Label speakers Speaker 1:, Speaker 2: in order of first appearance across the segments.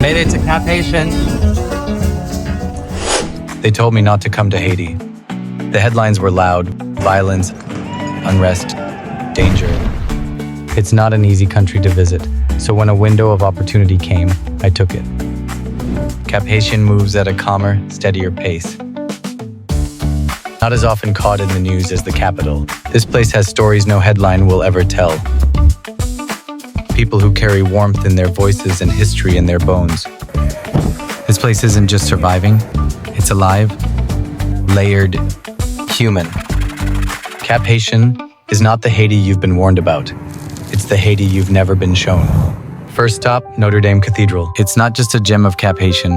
Speaker 1: Made it to Cap-Haïtien.
Speaker 2: They told me not to come to Haiti. The headlines were loud: violence, unrest, danger. It's not an easy country to visit, so when a window of opportunity came, I took it. Cap-Haïtien moves at a calmer, steadier pace. Not as often caught in the news as the capital, this place has stories no headline will ever tell. People who carry warmth in their voices and history in their bones. This place isn't just surviving, it's alive, layered, human. Cap-Haïtien is not the Haiti you've been warned about. It's the Haiti you've never been shown. First stop, Notre-Dame Cathedral. It's not just a gem of Cap-Haïtien.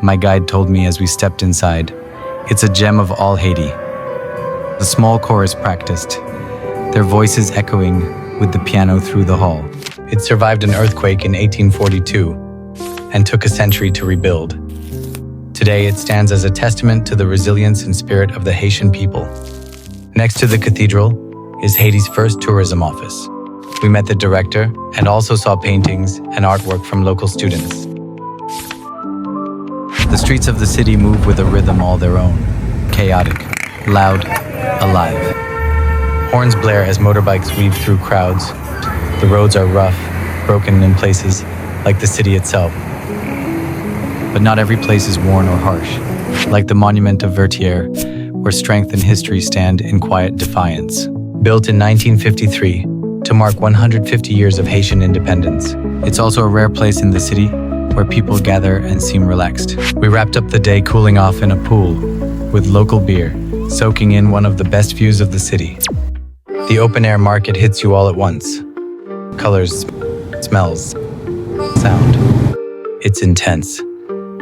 Speaker 2: My guide told me as we stepped inside. It's a gem of all Haiti. The small chorus practiced, their voices echoing with the piano through the hall. It survived an earthquake in 1842 and took a century to rebuild. Today, it stands as a testament to the resilience and spirit of the Haitian people. Next to the cathedral is Haiti's first tourism office. We met the director and also saw paintings and artwork from local students. The streets of the city move with a rhythm all their own. Chaotic, loud, alive. Horns blare as motorbikes weave through crowds. The roads are rough, broken in places, like the city itself. But not every place is worn or harsh, like the monument of Vertières, where strength and history stand in quiet defiance. Built in 1953 to mark 150 years of Haitian independence, it's also a rare place in the city where people gather and seem relaxed. We wrapped up the day cooling off in a pool with local beer, soaking in one of the best views of the city. The open-air market hits you all at once. Colors, smells, sound. It's intense.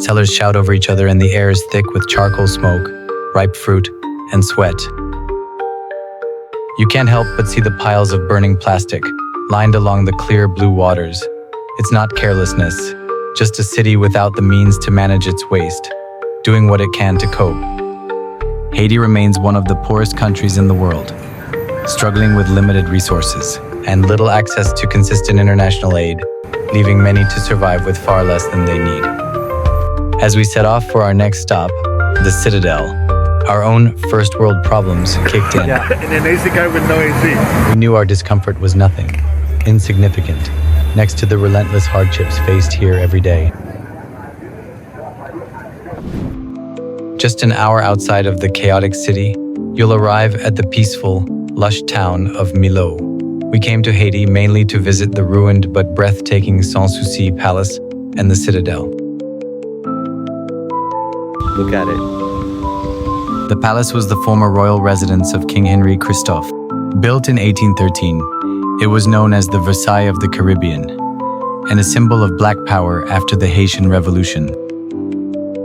Speaker 2: Sellers shout over each other and the air is thick with charcoal smoke, ripe fruit, and sweat. You can't help but see the piles of burning plastic lined along the clear blue waters. It's not carelessness, just a city without the means to manage its waste, doing what it can to cope. Haiti remains one of the poorest countries in the world, struggling with limited resources and little access to consistent international aid, leaving many to survive with far less than they need. As we set off for our next stop, the Citadel, our own first world problems kicked in.
Speaker 3: Yeah, and an AC guy with no AC.
Speaker 2: We knew our discomfort was nothing, insignificant, next to the relentless hardships faced here every day. Just an hour outside of the chaotic city, you'll arrive at the peaceful, lush town of Milo. We came to Haiti mainly to visit the ruined but breathtaking Sans-Souci Palace and the Citadel.
Speaker 1: Look at it.
Speaker 2: The palace was the former royal residence of King Henry Christophe. Built in 1813, it was known as the Versailles of the Caribbean, and a symbol of black power after the Haitian Revolution.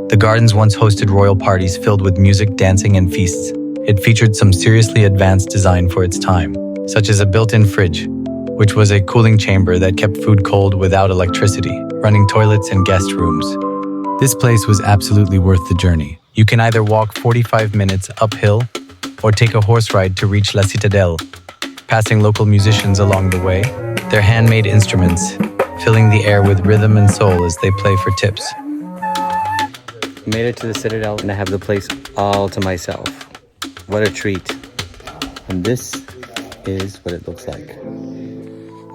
Speaker 2: The gardens once hosted royal parties filled with music, dancing, and feasts. It featured some seriously advanced design for its time, such as a built-in fridge, which was a cooling chamber that kept food cold without electricity, running toilets and guest rooms. This place was absolutely worth the journey. You can either walk 45 minutes uphill or take a horse ride to reach La Citadelle, passing local musicians along the way, their handmade instruments, filling the air with rhythm and soul as they play for tips.
Speaker 1: Made it to the Citadel and I have the place all to myself. What a treat. And this is what it looks like.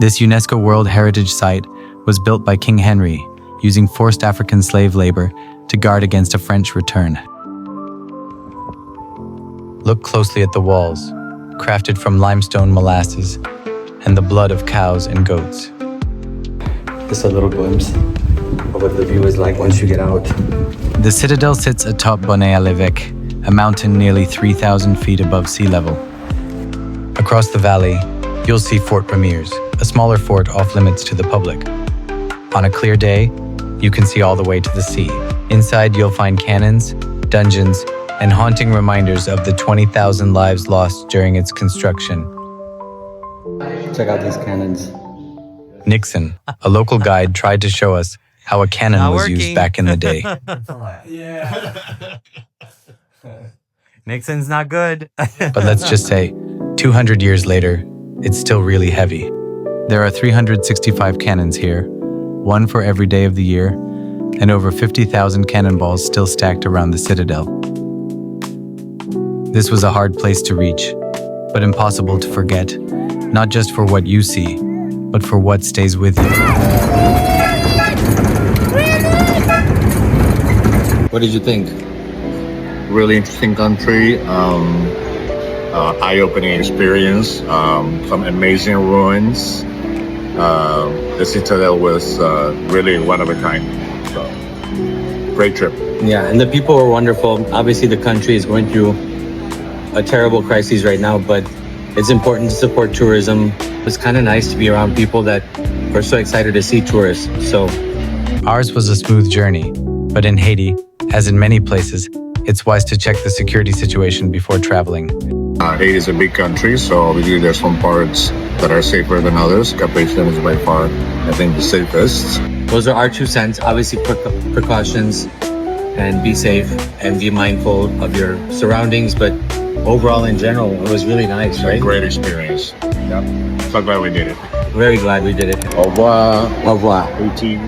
Speaker 2: This UNESCO World Heritage Site was built by King Henry, using forced African slave labor to guard against a French return. Look closely at the walls, crafted from limestone molasses and the blood of cows and goats.
Speaker 1: Just a little glimpse of what the view is like once you get out.
Speaker 2: The Citadel sits atop Bonnet-à-l'Évêque, a mountain nearly 3,000 feet above sea level. Across the valley, you'll see Fort Premiers, a smaller fort off limits to the public. On a clear day, you can see all the way to the sea. Inside, you'll find cannons, dungeons, and haunting reminders of the 20,000 lives lost during its construction.
Speaker 1: Check out these cannons.
Speaker 2: Nixon, a local guide, tried to show us how a cannon was used back in the day.
Speaker 4: Yeah. Nixon's not good.
Speaker 2: But let's just say, 200 years later, it's still really heavy. There are 365 cannons here, one for every day of the year, and over 50,000 cannonballs still stacked around the citadel. This was a hard place to reach, but impossible to forget, not just for what you see, but for what stays with you.
Speaker 1: What did you think?
Speaker 3: Really interesting country. Eye-opening experience. Some amazing ruins. The Citadel was really one of a kind. So, great trip.
Speaker 1: Yeah, and the people were wonderful. Obviously, the country is going through a terrible crisis right now, but it's important to support tourism. It's kind of nice to be around people that are so excited to see tourists. So,
Speaker 2: Ours was a smooth journey, but in Haiti, as in many places, it's wise to check the security situation before traveling.
Speaker 3: Haiti is a big country, so obviously there's some parts that are safer than others. Cap-Haïtien is by far, I think, the safest.
Speaker 1: those are our 2 cents. Obviously, precautions and be safe and be mindful of your surroundings. But overall, in general, it was really nice, right?
Speaker 3: Great experience. Yeah. So glad we did it.
Speaker 1: Very glad we did it.
Speaker 3: Au revoir.
Speaker 1: Au revoir.
Speaker 3: Haiti.